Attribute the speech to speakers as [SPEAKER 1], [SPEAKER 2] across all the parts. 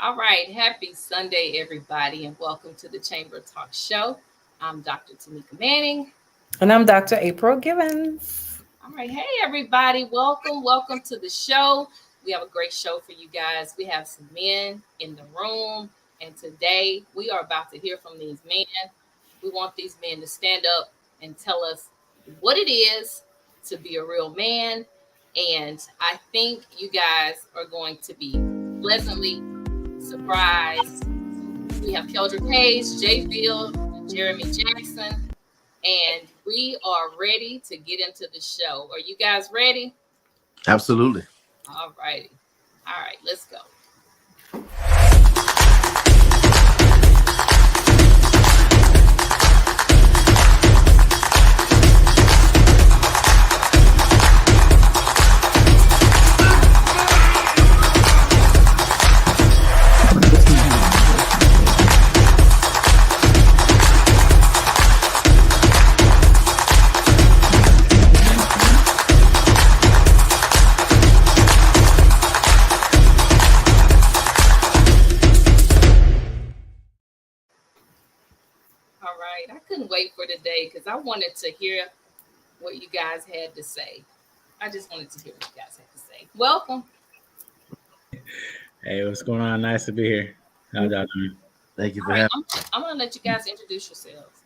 [SPEAKER 1] All right, happy Sunday, everybody, and welcome to the Chamber Talk Show. I'm Dr. Tamika Manning.
[SPEAKER 2] And I'm Dr. April Givens.
[SPEAKER 1] All right, hey, everybody, welcome to the show. We have a great show for you guys. We have some men in the room, and today we are about to hear from these men. We want these men to stand up and tell us what it is to be a real man. And I think you guys are going to be pleasantly surprised. We have Keldrick Hayes, Jay Field, Jeremy Jackson, and we are ready to get into the show. Are you guys ready?
[SPEAKER 3] Absolutely.
[SPEAKER 1] All righty. All right, let's go. All right. I couldn't wait for today because I wanted to hear what you guys had to say. I just wanted to hear what you guys had to say. Welcome.
[SPEAKER 4] Hey, what's going on? Nice to be here. How y'all doing?
[SPEAKER 3] Thank you
[SPEAKER 1] All
[SPEAKER 3] for
[SPEAKER 1] right,
[SPEAKER 3] having
[SPEAKER 1] I'm going to let you guys introduce yourselves.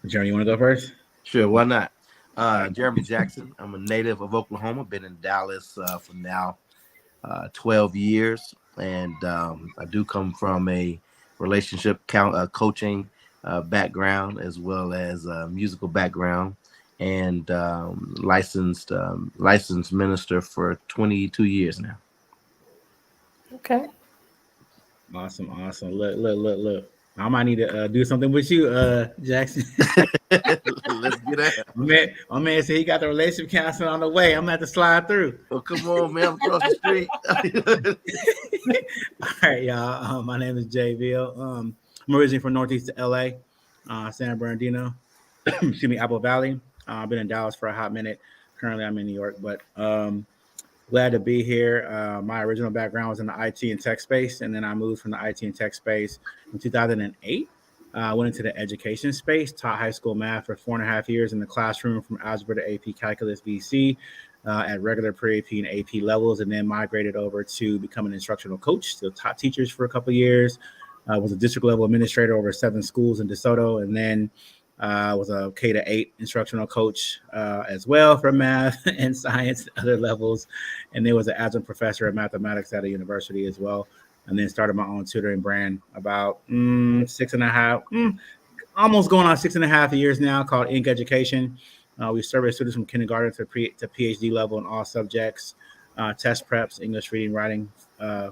[SPEAKER 4] Jeremy, you want to go first?
[SPEAKER 3] Sure, why not? Jeremy Jackson. I'm a native of Oklahoma. Been in Dallas for now 12 years, and I do come from a relationship coaching background as well as a musical background, and licensed minister for 22 years now.
[SPEAKER 2] Okay.
[SPEAKER 4] Awesome. Look. I might need to do something with you, Jackson.
[SPEAKER 3] Let's get at it.
[SPEAKER 4] My man said he got the relationship counseling on the way. I'm gonna have to slide through.
[SPEAKER 3] Oh, come on, man, across the street.
[SPEAKER 4] All right, y'all. My name is Jay Ville. I'm originally from Northeast LA, San Bernardino. Excuse me, Apple Valley. I've been in Dallas for a hot minute. Currently, I'm in New York, but glad to be here. My original background was in the IT and tech space, and then I moved from the IT and tech space in 2008. I went into the education space, taught high school math for 4.5 years in the classroom from algebra to AP Calculus VC at regular pre-AP and AP levels, and then migrated over to become an instructional coach. So taught teachers for a couple of years. Was a district level administrator over 7 schools in DeSoto, and then was a K-8 instructional coach as well for math and science and other levels. And then was an adjunct professor of mathematics at a university as well. And then started my own tutoring brand about 6.5, almost going on 6.5 years now, called Ink Education. We survey students from kindergarten to PhD level in all subjects, test preps, English reading, writing,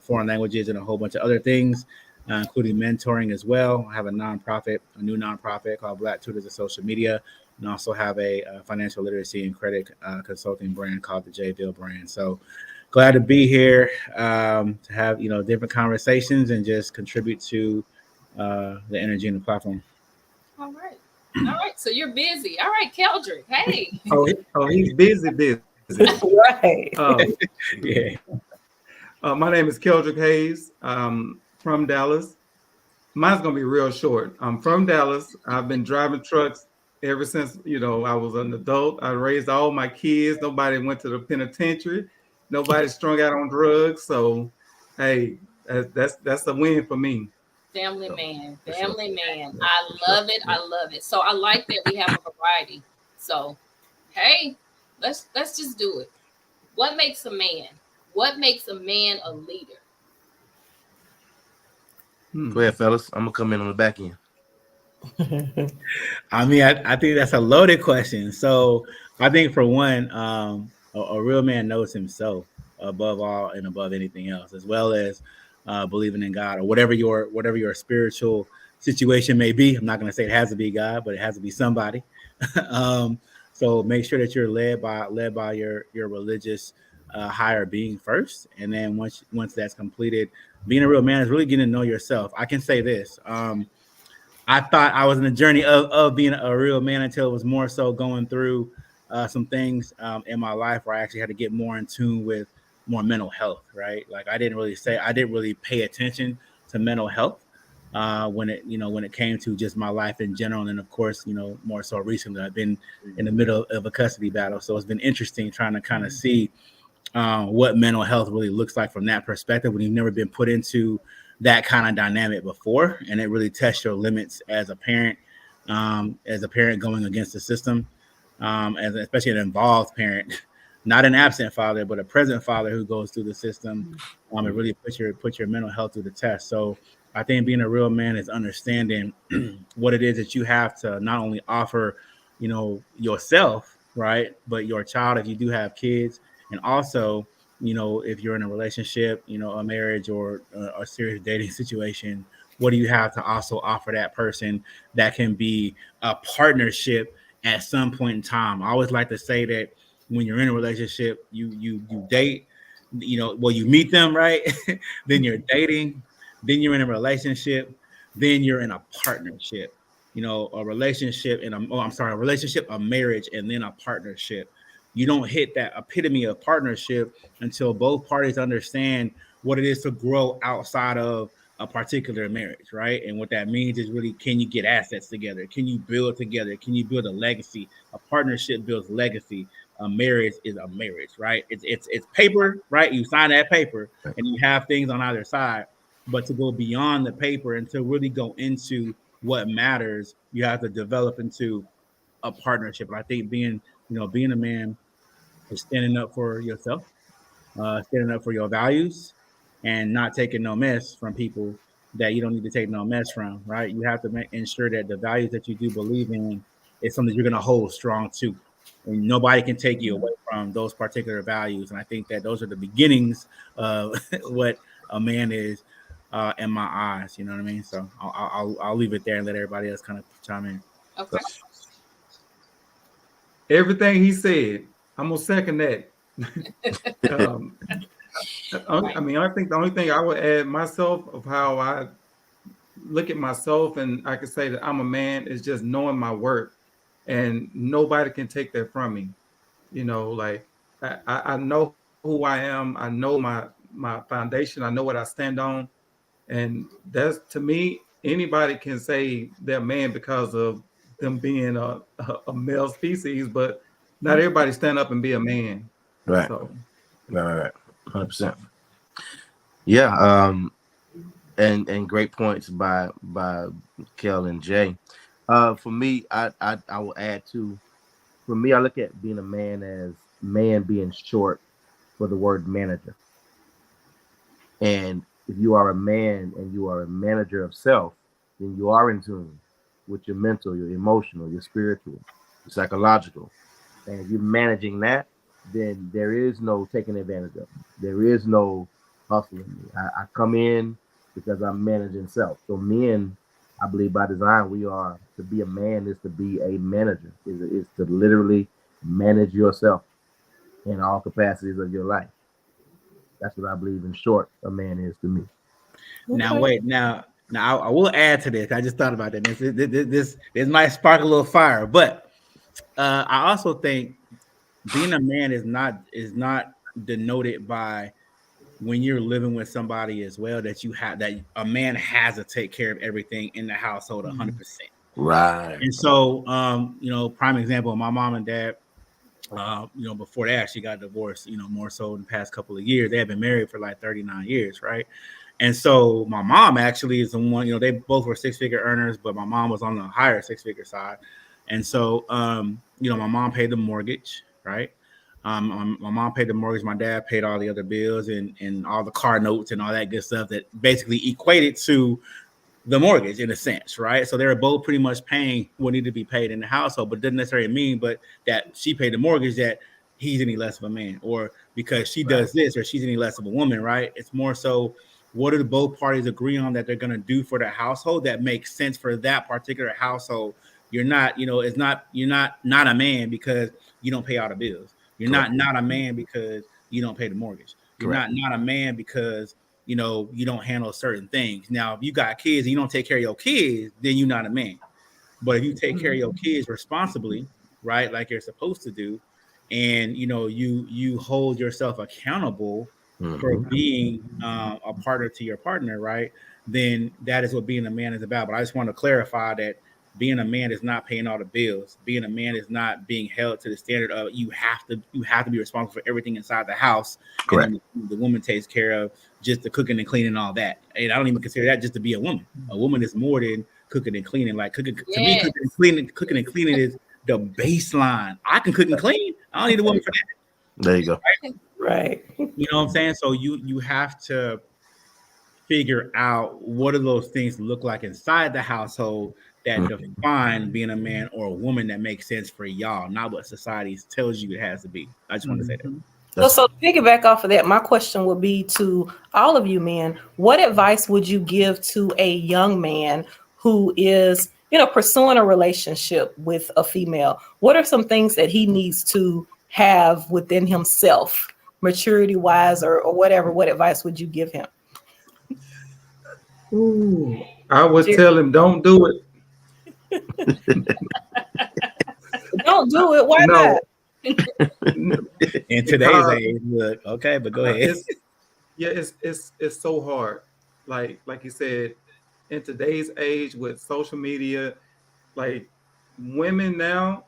[SPEAKER 4] foreign languages, and a whole bunch of other things. Including mentoring as well. I have a new nonprofit called Black Tutors of Social Media, and also have a financial literacy and credit consulting brand called the Jay Ville brand. So glad to be here to have different conversations and just contribute to the energy in the platform.
[SPEAKER 1] All right. All right. So you're busy. All right, Keldrick. Hey.
[SPEAKER 5] He's busy.
[SPEAKER 2] Right.
[SPEAKER 4] Yeah.
[SPEAKER 5] My name is Keldrick Hayes. From Dallas. Mine's gonna be real short. I'm from Dallas. I've been driving trucks ever since I was an adult. I raised all my kids. Nobody went to the penitentiary. Nobody strung out on drugs. So, hey, that's a win for me.
[SPEAKER 1] Family man. I love it. So I like that we have a variety. So, hey, let's just do it. What makes a man? What makes a man a leader?
[SPEAKER 3] Go ahead, fellas. I'm gonna come in on the back end.
[SPEAKER 4] I mean, I think that's a loaded question. So I think for one, a real man knows himself above all and above anything else, as well as believing in God or whatever your spiritual situation may be. I'm not going to say it has to be God, but it has to be somebody. So make sure that you're led by your religious higher being first, and then once that's completed, being a real man is really getting to know yourself. I can say this. I thought I was in the journey of being a real man until it was more so going through some things in my life where I actually had to get more in tune with more mental health, right? Like I didn't really pay attention to mental health when it came to just my life in general, and of course, more so recently, I've been in the middle of a custody battle, so it's been interesting trying to kind of see what mental health really looks like from that perspective when you've never been put into that kind of dynamic before, and it really tests your limits as a parent going against the system, especially an involved parent, not an absent father, but a present father who goes through the system. It really puts your mental health through the test. So I think being a real man is understanding what it is that you have to not only offer, yourself, right, but your child if you do have kids, and also, if you're in a relationship, a marriage or a serious dating situation, what do you have to also offer that person that can be a partnership at some point in time? I always like to say that when you're in a relationship, you date, you meet them, right? Then you're dating, then you're in a relationship, then you're in a partnership. A relationship, a relationship, a marriage, and then a partnership. You don't hit that epitome of partnership until both parties understand what it is to grow outside of a particular marriage, right? And what that means is really, can you get assets together? Can you build together? Can you build a legacy? A partnership builds legacy. A marriage is a marriage, right? It's paper, right? You sign that paper and you have things on either side. But to go beyond the paper and to really go into what matters, you have to develop into a partnership. And I think being a man is standing up for yourself, standing up for your values, and not taking no mess from people that you don't need to take no mess from, right? You have to ensure that the values that you do believe in is something you're going to hold strong to. And nobody can take you away from those particular values. And I think that those are the beginnings of what a man is in my eyes. You know what I mean? So I'll leave it there and let everybody else kind of chime in.
[SPEAKER 1] Okay.
[SPEAKER 5] Everything he said, I'm gonna second that. I think the only thing I would add myself of how I look at myself, and I can say that I'm a man, is just knowing my worth, and nobody can take that from me. Like I know who I am. I know my foundation. I know what I stand on, and that's, to me, anybody can say they're a man because of them being a male species, but not everybody stand up and be a man.
[SPEAKER 3] Right.
[SPEAKER 5] So.
[SPEAKER 3] Right. 100%. Yeah. And great points by Kel and Jay. For me, I will add to. For me, I look at being a man as man being short for the word manager. And if you are a man and you are a manager of self, then you are in tune with your mental, your emotional, your spiritual, your psychological. And if you're managing that, then there is no taking advantage of me. There is no hustling me. I come in because I'm managing self. So men, I believe by design, to be a man is to be a manager, is to literally manage yourself in all capacities of your life. That's what I believe, in short, a man is to me.
[SPEAKER 4] Now, wait, now I will add to this. I just thought about that. This might spark a little fire, but I also think being a man is not denoted by when you're living with somebody as well that a man has to take care of everything in the household 100%.
[SPEAKER 3] Right.
[SPEAKER 4] And so, prime example, my mom and dad, before they actually got divorced, more so in the past couple of years, they had been married for like 39 years, right? And so my mom actually is the one, they both were six-figure earners, but my mom was on the higher six-figure side. And so, my mom paid the mortgage, right? My mom paid the mortgage. My dad paid all the other bills and all the car notes and all that good stuff that basically equated to the mortgage in a sense, right? So they were both pretty much paying what needed to be paid in the household, but didn't necessarily mean but that she paid the mortgage that he's any less of a man, or because she does this or she's any less of a woman, right? It's more so, what do both parties agree on that they're going to do for the household that makes sense for that particular household? You're not a man because you don't pay all the bills. You're not a man because you don't pay the mortgage. You're not a man because you don't handle certain things. Now, if you got kids and you don't take care of your kids, then you're not a man. But if you take care of your kids responsibly, right, like you're supposed to do, and you hold yourself accountable for
[SPEAKER 3] Mhm.
[SPEAKER 4] being a partner to your partner, right? Then that is what being a man is about. But I just want to clarify that being a man is not paying all the bills. Being a man is not being held to the standard of you have to be responsible for everything inside the house,
[SPEAKER 3] Correct.
[SPEAKER 4] and then the woman takes care of just the cooking and cleaning and all that. And I don't even consider that just to be a woman. A woman is more than cooking and cleaning. Like cooking to me,
[SPEAKER 1] Yes.
[SPEAKER 4] cooking and cleaning is the baseline. I can cook and clean. I don't need a woman for that.
[SPEAKER 3] There you go.
[SPEAKER 2] Right.
[SPEAKER 4] You know what I'm saying? So you have to figure out what do those things look like inside the household that define being a man or a woman that makes sense for y'all, not what society tells you it has to be. I just want to say that.
[SPEAKER 2] So to piggyback off of that, my question would be to all of you men, what advice would you give to a young man who is, pursuing a relationship with a female? What are some things that he needs to have within himself, maturity wise or whatever? What advice would you give him?
[SPEAKER 5] Ooh, I would tell him, don't do it.
[SPEAKER 2] Don't do it. Why
[SPEAKER 5] No.
[SPEAKER 2] not?
[SPEAKER 4] In today's age, look, okay, but go ahead.
[SPEAKER 5] It's so hard. Like you said, in today's age with social media, like women now,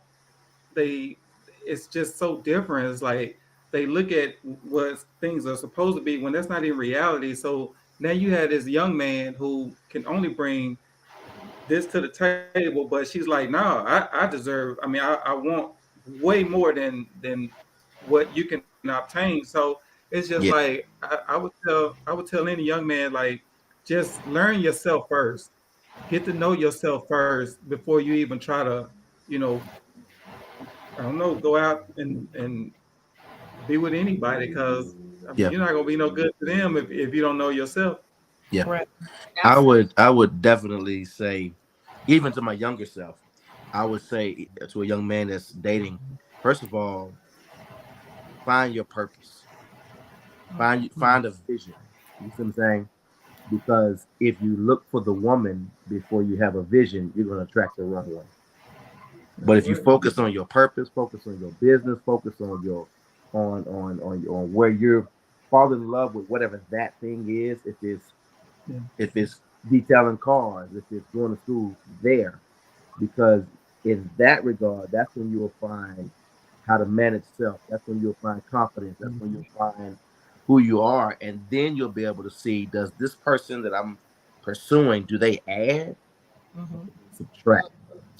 [SPEAKER 5] it's just so different. It's like they look at what things are supposed to be when that's not in reality. So now you have this young man who can only bring this to the table, but she's like, no, I deserve. I mean, I want way more than what you can obtain. So it's just
[SPEAKER 3] Yeah.
[SPEAKER 5] like I would tell any young man, like, just learn yourself first. Get to know yourself first before you even try to, I don't know, go out and be with anybody, because
[SPEAKER 3] Yeah.
[SPEAKER 5] you're not gonna be no good to them if you don't know yourself.
[SPEAKER 3] Yeah.
[SPEAKER 2] Right.
[SPEAKER 3] I would definitely say, even to my younger self, I would say to a young man that's dating, first of all, find your purpose. Find a vision. You see what I'm saying? Because if you look for the woman before you have a vision, you're gonna attract the wrong one. But if you focus on your purpose, focus on your business, focus on your on where you're fall in love with whatever that thing is, if it's detailing cars, if it's going to school, there. Because in that regard, that's when you'll find how to manage self. That's when you'll find confidence. That's when you'll find who you are. And then you'll be able to see, does this person that I'm pursuing, do they add, subtract?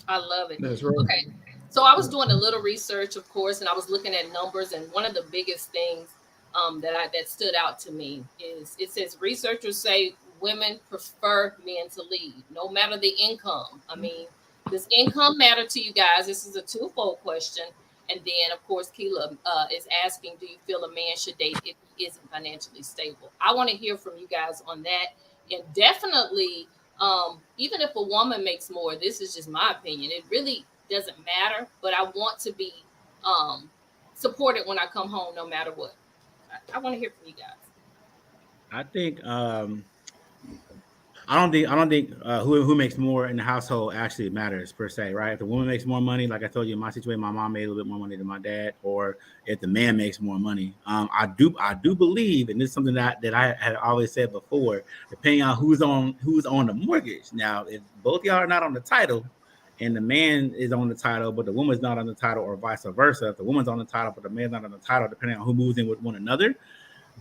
[SPEAKER 1] I love it.
[SPEAKER 5] That's right.
[SPEAKER 1] Okay. So I was doing a little research, of course, and I was looking at numbers. And one of the biggest things that stood out to me is it says researchers say women prefer men to lead, no matter the income. I mean, does income matter to you guys? This is a twofold question. And then, of course, Keela is asking, do you feel a man should date if he isn't financially stable? I want to hear from you guys on that. And definitely, even if a woman makes more, this is just my opinion, it really doesn't matter. But I want to be supported when I come home, no matter what. I want to hear from you guys.
[SPEAKER 4] I think I don't think who makes more in the household actually matters per se, right? If the woman makes more money, like I told you in my situation, my mom made a little bit more money than my dad, or if the man makes more money, I do believe, and this is something that I had always said before, depending on who's on the mortgage. Now, if both y'all are not on the title, and the man is on the title, but the woman's not on the title, or vice versa, if the woman's on the title, but the man's not on the title, depending on who moves in with one another,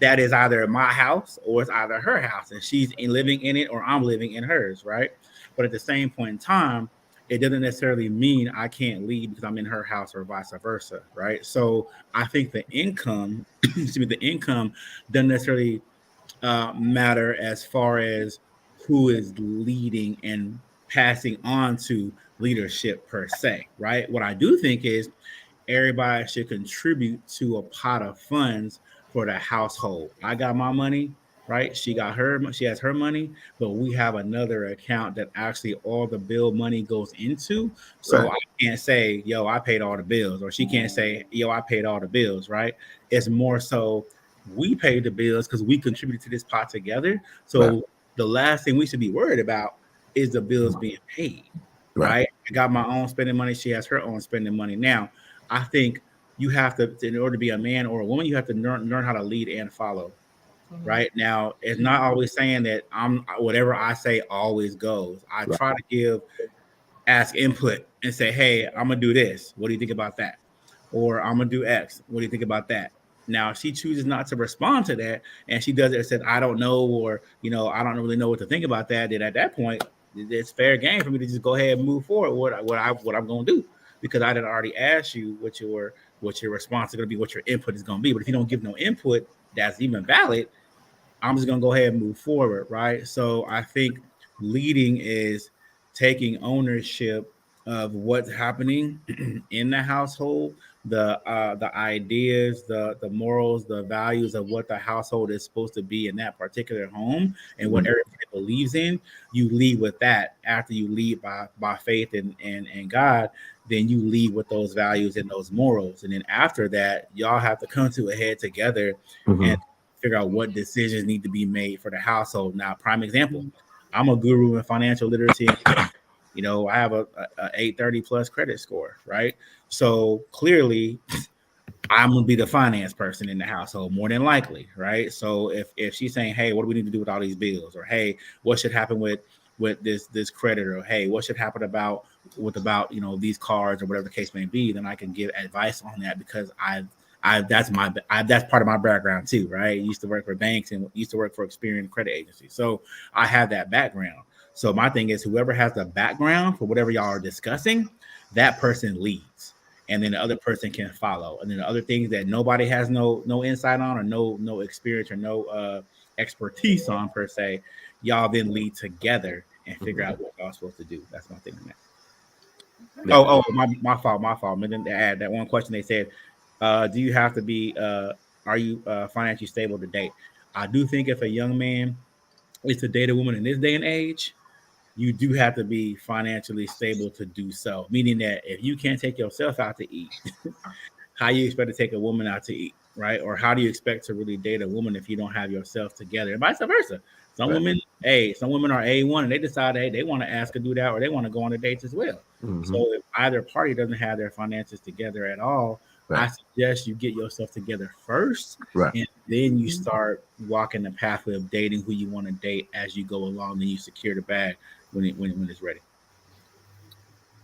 [SPEAKER 4] that is either my house or it's either her house, and she's living in it or I'm living in hers, right? But at the same point in time, it doesn't necessarily mean I can't lead because I'm in her house or vice versa, right? So I think the income, the income doesn't necessarily matter as far as who is leading and passing on to leadership per se, right? What I do think is everybody should contribute to a pot of funds for the household. I got my money, right? She has her money, but we have another account that actually all the bill money goes into. So right. I can't say, yo, I paid all the bills, or she can't say, yo, I paid all the bills, right? It's more so we paid the bills because we contributed to this pot together. So right. The last thing we should be worried about is the bills being paid, right? I got my own spending money. She has her own spending money. Now, I think you have to, in order to be a man or a woman, you have to learn how to lead and follow. right? Now, it's not always saying that I'm whatever I say always goes. I try to ask input and say, hey, I'm gonna do this. What do you think about that? Or I'm gonna do X. What do you think about that? Now, if she chooses not to respond to that and she does it and says, I don't know, or I don't really know what to think about that, then at that point, it's fair game for me to just go ahead and move forward. What I'm gonna do, because I did already asked you what your response is gonna be, what your input is gonna be. But if you don't give no input that's even valid, I'm just gonna go ahead and move forward, right? So I think leading is taking ownership of what's happening in the household, the ideas, the morals, the values of what the household is supposed to be in that particular home, and what everybody believes in. You lead with that. After you lead by faith and God, then you lead with those values and those morals, and then after that, y'all have to come to a head together and figure out what decisions need to be made for the household. Now, prime example, I'm a guru in financial literacy. I have a 830 plus credit score, right? So clearly, I'm gonna be the finance person in the household more than likely, right? So if she's saying, hey, what do we need to do with all these bills, or hey, what should happen with this credit, or hey, what should happen about these cards, or whatever the case may be, then I can give advice on that, because that's part of my background too, right? I used to work for banks and used to work for Experian credit agencies, so I have that background. So my thing is, whoever has the background for whatever y'all are discussing, that person leads, and then the other person can follow. And then the other things that nobody has no insight on, or no experience, or no expertise on per se, y'all then lead together and figure out what y'all supposed to do. That's my thing on that. Oh, my fault. And then to add that one question, they said, do you have to be, are you financially stable to date? I do think if a young man is to date a woman in this day and age, you do have to be financially stable to do so. Meaning that if you can't take yourself out to eat, how you expect to take a woman out to eat, right? Or how do you expect to really date a woman if you don't have yourself together, and vice versa? Some women are A1 and they decide, hey, they want to ask or do that, or they want to go on a dates as well. So if either party doesn't have their finances together at all, I suggest you get yourself together first, and then you start walking the pathway of dating who you want to date as you go along, and you secure the bag when it's ready.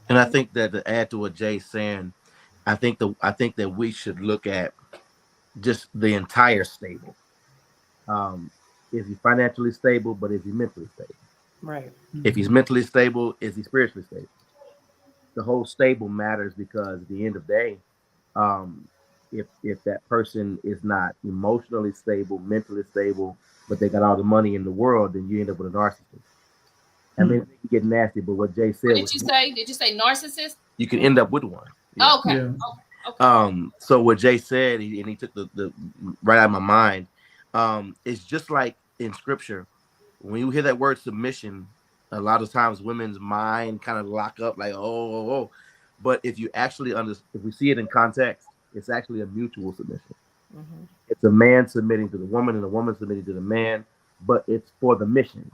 [SPEAKER 3] And I think that to add to what Jay's saying, I think that we should look at just the entire stable. Is he financially stable, but is he mentally stable?
[SPEAKER 2] Right.
[SPEAKER 3] If he's mentally stable, is he spiritually stable? The whole stable matters, because at the end of the day, if that person is not emotionally stable, mentally stable, but they got all the money in the world, then you end up with a narcissist. I mean, it can get nasty, but what Jay said.
[SPEAKER 1] What did you say? Did you say narcissist?
[SPEAKER 3] You can end up with one.
[SPEAKER 1] Yeah. Oh, okay.
[SPEAKER 5] Yeah.
[SPEAKER 1] Oh, okay.
[SPEAKER 3] So what Jay said, and he took the right out of my mind. It's just like in scripture, when you hear that word submission, a lot of times women's mind kind of lock up, like, oh. But if you actually if we see it in context, it's actually a mutual submission. It's a man submitting to the woman and a woman submitting to the man, but it's for the mission.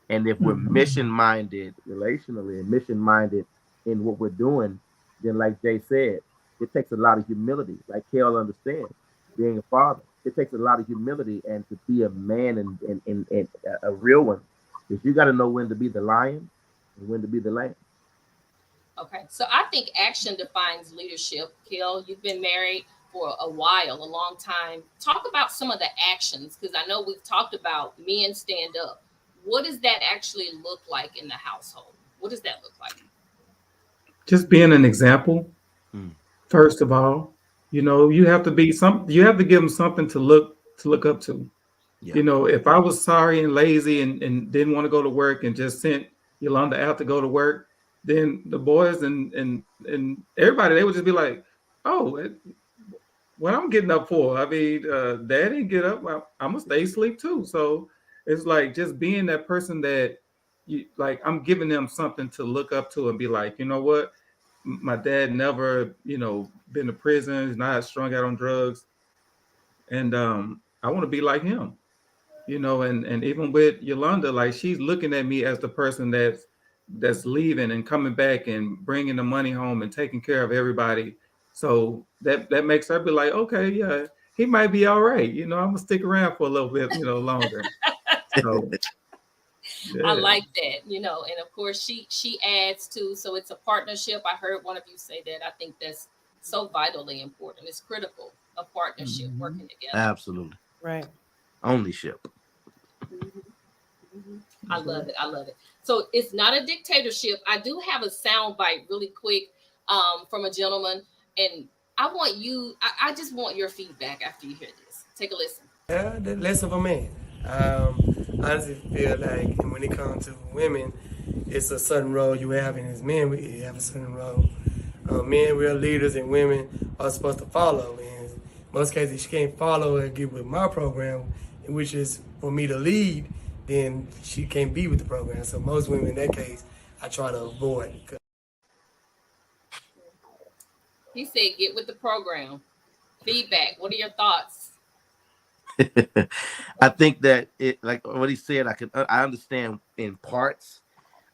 [SPEAKER 3] And if we're mission-minded relationally and mission-minded in what we're doing, then like Jay said, it takes a lot of humility. Like Kel understands, being a father, it takes a lot of humility, and to be a man and a real one, because you got to know when to be the lion and when to be the lamb.
[SPEAKER 1] Okay, so I think action defines leadership. Kel, you've been married for a while, a long time. Talk about some of the actions, because I know we've talked about men stand up. What does that actually look like in the household? What does that look like?
[SPEAKER 5] Just being an example. First of all, you have to be you have to give them something to look up to. Yeah. If I was sorry and lazy and didn't want to go to work and just sent Yolanda out to go to work, then the boys and everybody, they would just be like, oh, what I'm getting up for? I mean, Dad didn't get up. I'm gonna stay asleep too. So it's like just being that person that I'm giving them something to look up to and be like, you know what? My dad never, been to prison. He's not strung out on drugs. And I want to be like him, and even with Yolanda, like she's looking at me as the person that's leaving and coming back and bringing the money home and taking care of everybody. So that makes her be like, okay, yeah, he might be all right. I'm gonna stick around for a little bit, longer. So
[SPEAKER 1] I
[SPEAKER 5] yeah.
[SPEAKER 1] like that, and of course she adds to, so it's a partnership. I heard one of you say that. I think that's so vitally important. It's critical, a partnership working together.
[SPEAKER 3] Absolutely.
[SPEAKER 2] Right.
[SPEAKER 3] Only ship.
[SPEAKER 1] I love it. I love it. So it's not a dictatorship. I do have a sound bite really quick from a gentleman, and I want you, I just want your feedback after you hear this. Take a listen.
[SPEAKER 6] The less of a man. Honestly feel like when it comes to women, it's a certain role you have, and as men, we have a certain role. Men, we're leaders, and women are supposed to follow. And in most cases, she can't follow and get with my program, which is for me to lead, then she can't be with the program. So most women in that case, I try to avoid.
[SPEAKER 1] He said, get with the program. Feedback. What are your thoughts?
[SPEAKER 3] I think that it, like what he said, I understand in parts.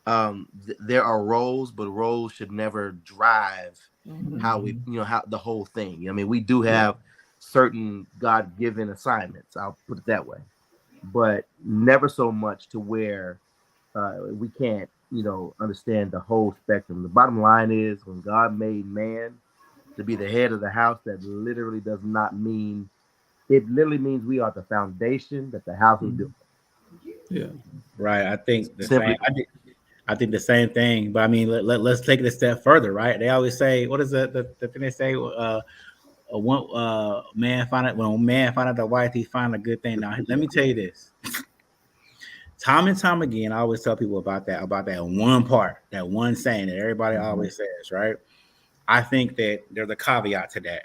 [SPEAKER 3] There are roles, but roles should never drive how we, how the whole thing. I mean, we do have certain God-given assignments. I'll put it that way, but never so much to where we can't, understand the whole spectrum. The bottom line is, when God made man to be the head of the house, that literally does not mean. It literally means we are the foundation that the house is built.
[SPEAKER 5] Yeah.
[SPEAKER 4] Right. I think the
[SPEAKER 3] Simply-
[SPEAKER 4] same. I think the same thing. But I mean, let's take it a step further, right? They always say, what is the thing they say? One man find it when a man find out the wife, he find a good thing. Now, let me tell you this. Time and time again, I always tell people about that one part, that one saying that everybody always says, right? I think that there's a caveat to that.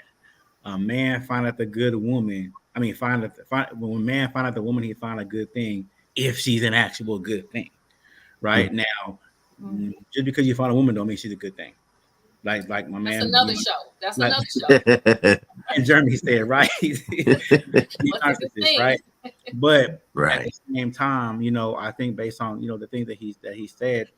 [SPEAKER 4] A man find out the good woman. I mean, when a man find out the woman, he find a good thing if she's an actual good thing, right? Now, just because you find a woman don't mean she's a good thing. Like my man.
[SPEAKER 1] That's another show. That's
[SPEAKER 4] like-
[SPEAKER 1] another show.
[SPEAKER 4] And Jeremy said, right? Right? But
[SPEAKER 3] Right.
[SPEAKER 4] at the same time, I think based on the things that he said,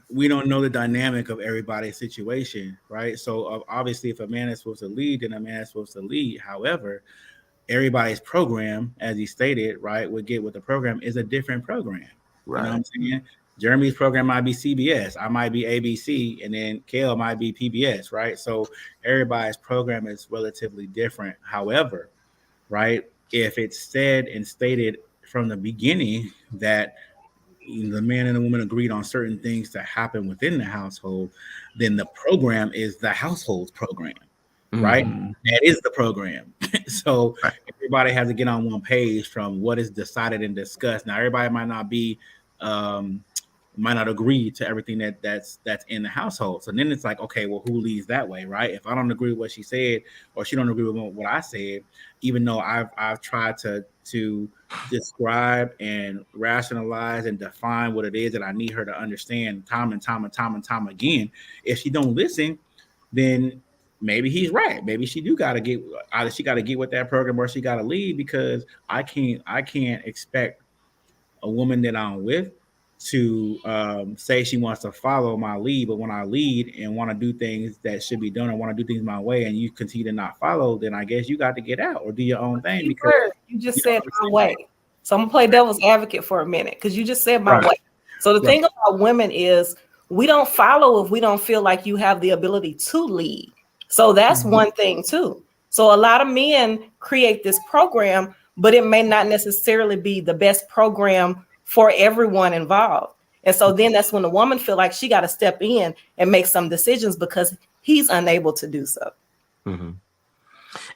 [SPEAKER 4] we don't know the dynamic of everybody's situation, right? So obviously, if a man is supposed to lead, then a man is supposed to lead. However, everybody's program, as he stated, right, would get with the program is a different program.
[SPEAKER 3] Right.
[SPEAKER 4] You know what I'm saying? Jeremy's program might be CBS, I might be ABC, and then Kale might be PBS, right? So everybody's program is relatively different. However, right, if it's said and stated from the beginning that the man and the woman agreed on certain things to happen within the household, then the program is the household's program, right? That is the program. So everybody has to get on one page from what is decided and discussed. Now, everybody might not be, might not agree to everything that's in the household. So then it's like, okay, well, who leads that way, right? If I don't agree with what she said, or she don't agree with what I said, even though I've tried to describe and rationalize and define what it is that I need her to understand time and time again, if she don't listen, then maybe he's right. Maybe she got to get with that program, or she got to leave, because I can't expect a woman that I'm with to say she wants to follow my lead, but when I lead and want to do things that should be done, or want to do things my way, and you continue to not follow, then I guess you got to get out or do your own thing, because
[SPEAKER 2] you just said my way. So I'm gonna play devil's advocate for a minute, because you just said my way. So the thing about women is, we don't follow if we don't feel like you have the ability to lead. So that's one thing too. So a lot of men create this program, but it may not necessarily be the best program for everyone involved. And so then that's when the woman feel like she got to step in and make some decisions because he's unable to do so.
[SPEAKER 3] Mm-hmm.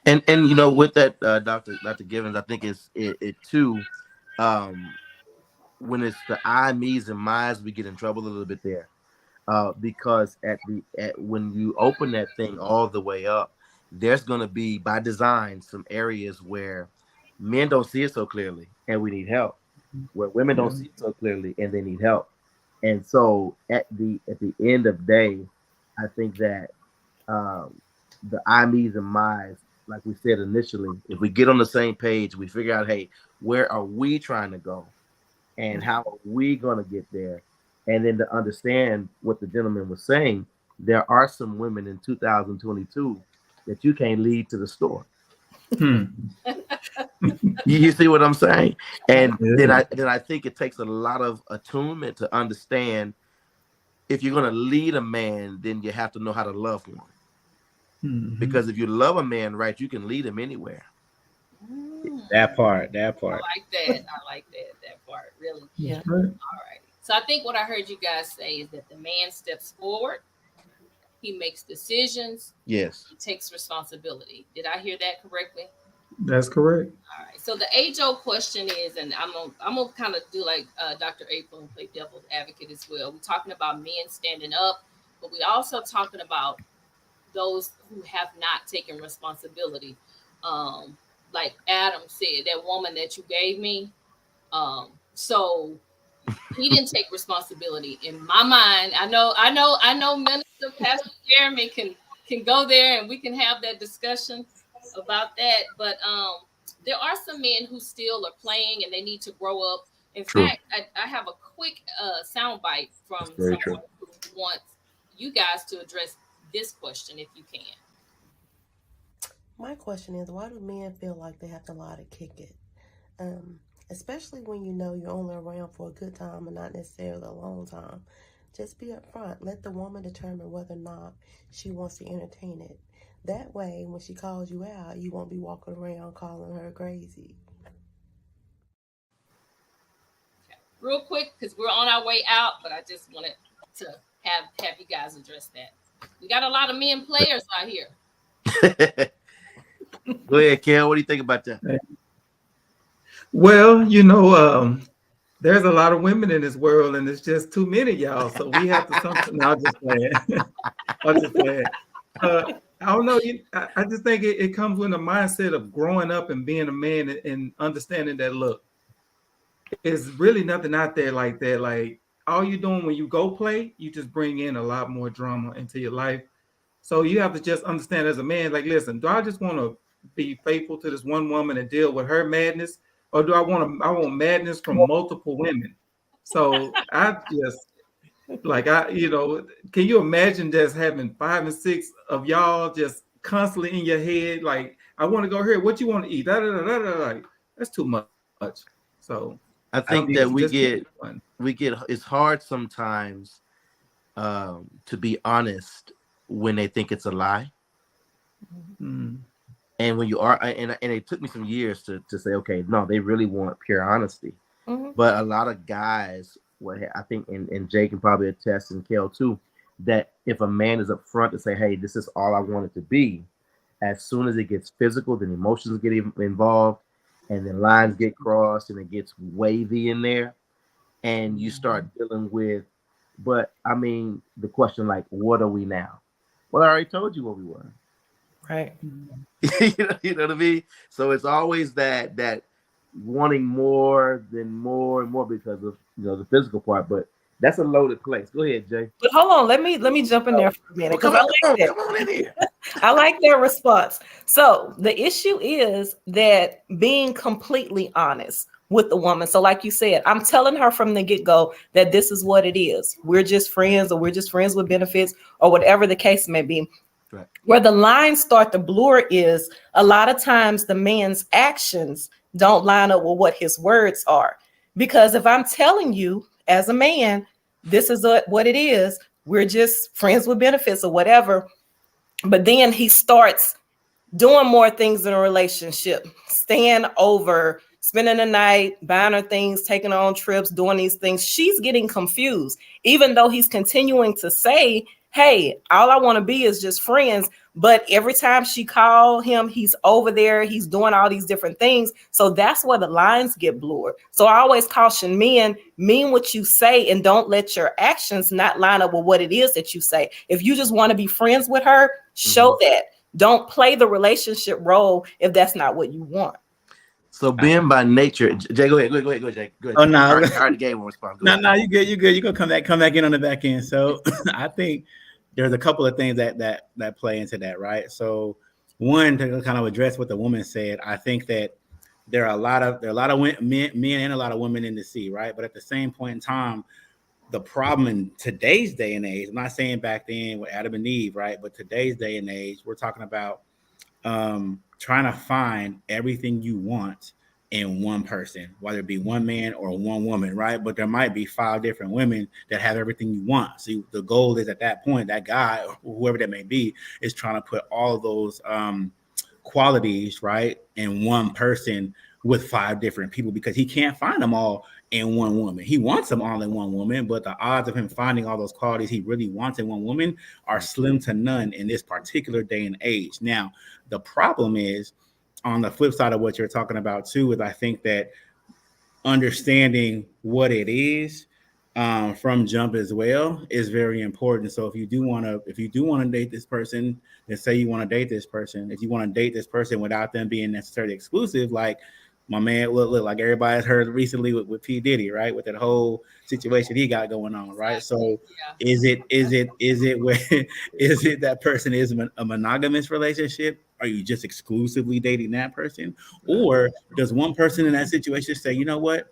[SPEAKER 3] And with that, Dr. Givens, I think it too, when it's the I, me's, and my's, we get in trouble a little bit there, because when you open that thing all the way up, there's going to be, by design, some areas where men don't see it so clearly and we need help, where women don't see it so clearly and they need help. And so at the end of the day, I think that the I, me's, and my's, like we said initially, if we get on the same page, we figure out, hey, where are we trying to go and how are we going to get there? And then to understand what the gentleman was saying, there are some women in 2022 that you can't lead to the store. You see what I'm saying? And
[SPEAKER 5] Yeah.
[SPEAKER 3] then I think it takes a lot of attunement to understand if you're gonna lead a man, then you have to know how to love one.
[SPEAKER 5] Mhm.
[SPEAKER 3] Because if you love a man right, you can lead him anywhere.
[SPEAKER 4] That part.
[SPEAKER 1] I like that. I like that part. Really.
[SPEAKER 2] Yeah.
[SPEAKER 5] That's right.
[SPEAKER 1] All right. So I think what I heard you guys say is that the man steps forward, he makes decisions,
[SPEAKER 3] Yes.
[SPEAKER 1] he takes responsibility. Did I hear that correctly?
[SPEAKER 5] That's correct.
[SPEAKER 1] All right. So the age-old question is, and I'm gonna kind of do like Dr. April and play devil's advocate as well. We're talking about men standing up, but we also talking about those who have not taken responsibility. Like Adam said, that woman that you gave me. So he didn't take responsibility. In my mind, I know Minister Pastor Jeremy can go there and we can have that discussion about that. But there are some men who still are playing and they need to grow up. In
[SPEAKER 3] True.
[SPEAKER 1] fact, I have a quick soundbite from
[SPEAKER 3] That's very
[SPEAKER 1] someone who wants you guys to address this question if you can.
[SPEAKER 7] My question is, why do men feel like they have to lie to kick it? Especially when you know you're only around for a good time and not necessarily a long time. Just be upfront. Let the woman determine whether or not she wants to entertain it. That way, when she calls you out, you won't be walking around calling her crazy.
[SPEAKER 1] Real quick, because we're on our way out, but I just wanted to have you guys address that. We got a lot of men players out here.
[SPEAKER 3] Go ahead, Kel. What do you think about that?
[SPEAKER 5] Well, there's a lot of women in this world, and it's just too many, y'all. So we have to something. No, I'm just playing. I'm just playing. I don't know. I just think it comes with a mindset of growing up and being a man and understanding that, look, there's really nothing out there like that. Like, all you're doing when you go play, you just bring in a lot more drama into your life. So you have to just understand as a man, like, listen, do I just want to be faithful to this one woman and deal with her madness? Or do I want madness from multiple women? So I just can you imagine just having 5 and 6 of y'all just constantly in your head? Like, I want to go here. What you want to eat? Da, da, da, da, da. Like, that's too much. So
[SPEAKER 3] I think that we
[SPEAKER 5] just
[SPEAKER 3] get it's hard sometimes to be honest when they think it's a lie.
[SPEAKER 5] Mm.
[SPEAKER 3] And when you are, and it took me some years to say, okay, no, they really want pure honesty.
[SPEAKER 2] Mhm.
[SPEAKER 3] But a lot of guys, I think, and Jay can probably attest, and Kel too, that if a man is up front to say, hey, this is all I want it to be, as soon as it gets physical, then emotions get involved, and then lines get crossed, and it gets wavy in there, and you start dealing with, but I mean, the question like, what are we now? Well, I already told you what we were.
[SPEAKER 2] Right.
[SPEAKER 3] You know what I mean? So it's always that wanting more than more and more because of the physical part. But that's a loaded place. Go ahead, Jay.
[SPEAKER 2] But hold on, let me jump in there for a minute because
[SPEAKER 3] Come on in here.
[SPEAKER 2] I like their response. So the issue is that being completely honest with the woman. So like you said, I'm telling her from the get-go that this is what it is. We're just friends, or we're just friends with benefits, or whatever the case may be.
[SPEAKER 3] Right.
[SPEAKER 2] Where the lines start to blur is a lot of times the man's actions don't line up with what his words are. Because if I'm telling you as a man, this is what it is, we're just friends with benefits or whatever, but then he starts doing more things in a relationship, staying over, spending the night, buying her things, taking her on trips, doing these things, she's getting confused, even though he's continuing to say, hey, all I want to be is just friends. But every time she called him, he's over there, he's doing all these different things. So that's where the lines get blurred. So I always caution men, mean what you say and don't let your actions not line up with what it is that you say. If you just want to be friends with her, show that. Don't play the relationship role if that's not what you want.
[SPEAKER 3] So being by nature, Jay, go ahead, Jay. Go ahead.
[SPEAKER 4] Oh, no.
[SPEAKER 3] I already gave one response.
[SPEAKER 4] No, you good. You're gonna come back in on the back end. So I think there's a couple of things that play into that, right? So one, to kind of address what the woman said, I think that there are a lot of men and a lot of women in the sea, right? But at the same point in time, the problem in today's day and age, I'm not saying back then with Adam and Eve, right? But today's day and age, we're talking about trying to find everything you want in one person, whether it be one man or one woman, right? But there might be 5 different women that have everything you want. So the goal is at that point, that guy or whoever that may be is trying to put all of those qualities, right, in one person with 5 different people, because he can't find them all in one woman. He wants them all in one woman, but the odds of him finding all those qualities he really wants in one woman are slim to none in this particular day and age. Now, the problem is, on the flip side of what you're talking about too, is I think that understanding what it is from jump as well is very important. So if you do want to date this person, then say you want to date this person. If you want to date this person without them being necessarily exclusive, like my man, look, like everybody's heard recently with P. Diddy, right? With that whole situation he got going on, right? So is it that person is a monogamous relationship? Are you just exclusively dating that person? Or does one person in that situation say, you know what?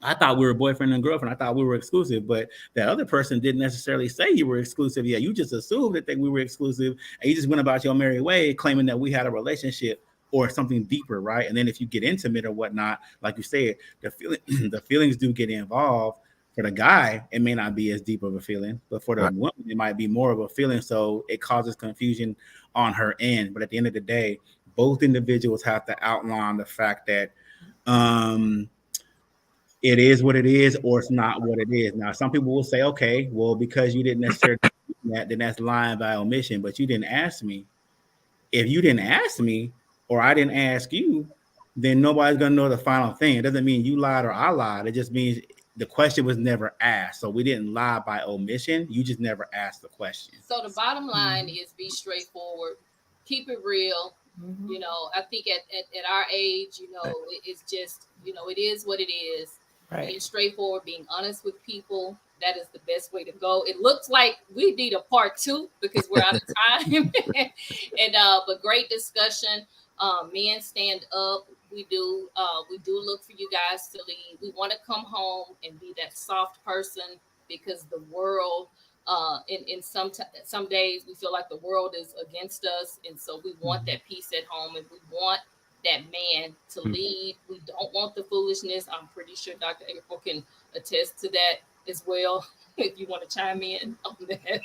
[SPEAKER 4] I thought we were boyfriend and girlfriend. I thought we were exclusive, but that other person didn't necessarily say you were exclusive. Yeah, you just assumed that we were exclusive, and you just went about your merry way claiming that we had a relationship or something deeper, right? And then if you get intimate or whatnot, like you said, the feelings do get involved. For the guy, it may not be as deep of a feeling, but for the woman, it might be more of a feeling. So it causes confusion on her end. But at the end of the day, both individuals have to outline the fact that it is what it is, or it's not what it is. Now, some people will say, okay, well, because you didn't necessarily do that, then that's lying by omission, but you didn't ask me. If you didn't ask me, or I didn't ask you, then nobody's going to know the final thing. It doesn't mean you lied or I lied. It just means the question was never asked. So we didn't lie by omission. You just never asked the question.
[SPEAKER 1] So the bottom line is be straightforward, keep it real. You know, I think at our age, you know, it's just, you know, it is what it is.
[SPEAKER 2] Right.
[SPEAKER 1] Being straightforward, being honest with people, that is the best way to go. It looks like we need a part 2 because we're out of time. But great discussion. Men stand up. We do look for you guys to lead. We want to come home and be that soft person, because the world, in some days we feel like the world is against us, and so we want that peace at home, and we want that man to lead. We don't want the foolishness. I'm pretty sure Dr. April can attest to that as well. If you want to chime in on that.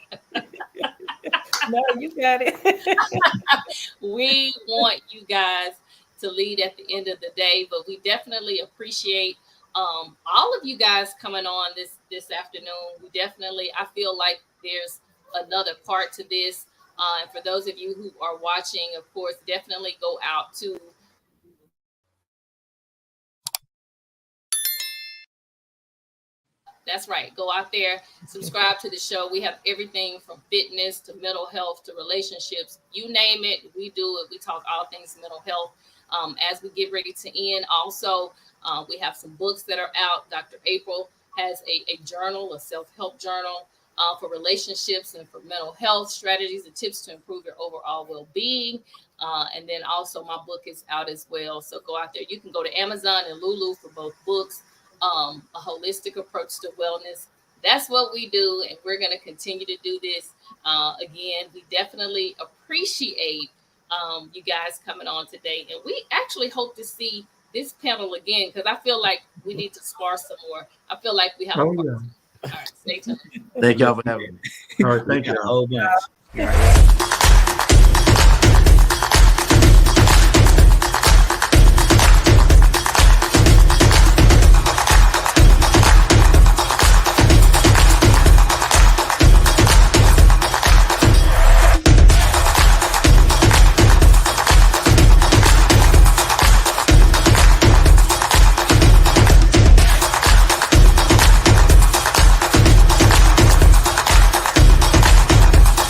[SPEAKER 2] No, you got it.
[SPEAKER 1] We want you guys to lead at the end of the day, but we definitely appreciate all of you guys coming on this afternoon. I feel like there's another part to this. And for those of you who are watching, of course, definitely go out to That's right. Go out there, subscribe to the show. We have everything from fitness to mental health to relationships. You name it, we do it. We talk all things mental health. As we get ready to end, also, we have some books that are out. Dr. April has a journal, a self-help journal for relationships and for mental health strategies and tips to improve your overall well-being. And then also my book is out as well. So go out there. You can go to Amazon and Lulu for both books. A holistic approach to wellness. That's what we do, and we're going to continue to do this. Again, we definitely appreciate you guys coming on today, and we actually hope to see this panel again, because I feel like we need to spar some more. I feel like we have.
[SPEAKER 5] Oh,
[SPEAKER 1] All right, stay tuned.
[SPEAKER 3] Thank y'all for having me.
[SPEAKER 5] All right, thank you.
[SPEAKER 4] A whole bunch.